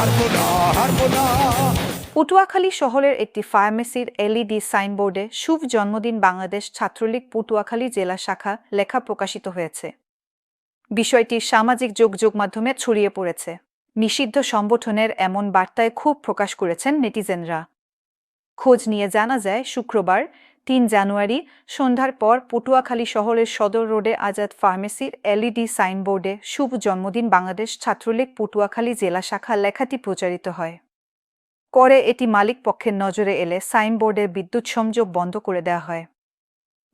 হারবো না, হারবো না। পটুয়াখালী শহরের একটি ফার্মেসির এলইডি সাইনবোর্ডে শুভ জন্মদিন বাংলাদেশ ছাত্রলীগ পটুয়াখালী জেলা শাখা লেখা প্রকাশিত হয়েছে। বিষয়টি সামাজিক যোগাযোগ মাধ্যমে ছড়িয়ে পড়েছে। নিষিদ্ধ সংগঠনের এমন বার্তায় ক্ষোভ প্রকাশ করেছেন নেটিজেনরা। খোঁজ নিয়ে জানা যায়, শুক্রবার ৩ জানুয়ারি সন্ধ্যার পর পটুয়াখালী শহরের সদর রোডে আজাদ ফার্মেসির এলইডি সাইনবোর্ডে শুভ জন্মদিন বাংলাদেশ ছাত্রলীগ পটুয়াখালী জেলা শাখা লেখাটি প্রচারিত হয়। পরে এটি মালিক পক্ষের নজরে এলে সাইনবোর্ডের বিদ্যুৎ সংযোগ বন্ধ করে দেওয়া হয়।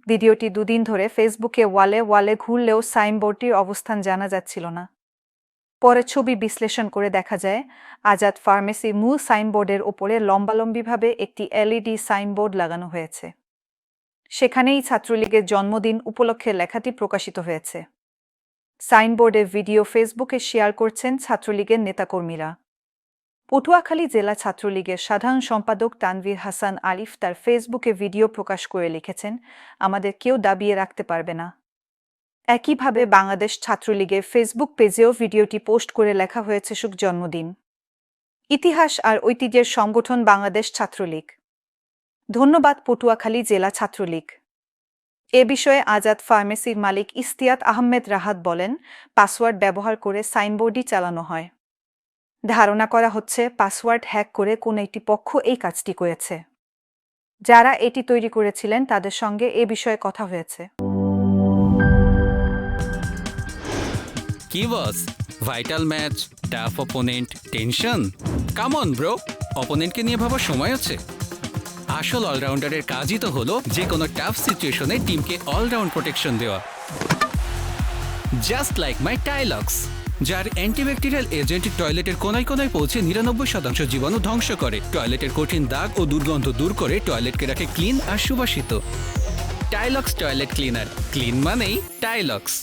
ভিডিওটি দুদিন ধরে ফেসবুকে ওয়ালে ঘুরলেও সাইনবোর্ডটির অবস্থান জানা যাচ্ছিল না। পরে ছবি বিশ্লেষণ করে দেখা যায়, আজাদ ফার্মেসি মূল সাইনবোর্ডের ওপরে লম্বালম্বিভাবে একটি এলইডি সাইনবোর্ড লাগানো হয়েছে। সেখানেই ছাত্রলীগের জন্মদিন উপলক্ষে লেখাটি প্রকাশিত হয়েছে। সাইনবোর্ডের ভিডিও ফেসবুকে শেয়ার করছেন ছাত্রলীগের নেতাকর্মীরা। পটুয়াখালী জেলা ছাত্রলীগের সাধারণ সম্পাদক তানভীর হাসান আরিফ তার ফেসবুকে ভিডিও প্রকাশ করে লিখেছেন, আমাদের কেউ দাবিয়ে রাখতে পারবে না। একইভাবে বাংলাদেশ ছাত্রলীগের ফেসবুক পেজেও ভিডিওটি পোস্ট করে লেখা হয়েছে, শুভ জন্মদিন। ইতিহাস আর ঐতিহ্যের সংগঠন বাংলাদেশ ছাত্রলীগ। ধন্যবাদ পটুয়াখালী জেলা ছাত্রলীগ। এ বিষয়ে আজাদ ফার্মেসির মালিক ইস্তিয়াত আহমেদ রাহাত বলেন, পাসওয়ার্ড ব্যবহার করে সাইনবোর্ডই চালানো হয়। ধারণা করা হচ্ছে পাসওয়ার্ড হ্যাক করে কোনো একটি পক্ষ এই কাজটি করেছে। যারা এটি তৈরি করেছিলেন তাদের সঙ্গে এ বিষয়ে কথা হয়েছে। কি boss, vital match, tough opponent, tension? Come on bro, অপোনেন্টকে নিয়ে ভাবার সময় আছে। আসল অলরাউন্ডারের কাজই তো হলো যে কোনো টাফ সিচুয়েশনে টিমকে অলরাউন্ড প্রোটেকশন দেওয়া। জাস্ট লাইক মাই টাইলক্স, যার অ্যান্টিব্যাকটেরিয়াল এজেন্ট টয়লেটের কোনায় কোনায় পৌঁছে ৯৯% জীবাণু ধ্বংস করে, টয়লেটের কঠিন দাগ ও দুর্গন্ধ দূর করে টয়লেটকে রাখে ক্লিন আর সুবাসিত। টাইলক্স টয়লেট ক্লিনার, ক্লিন মানেই টাইলক্স।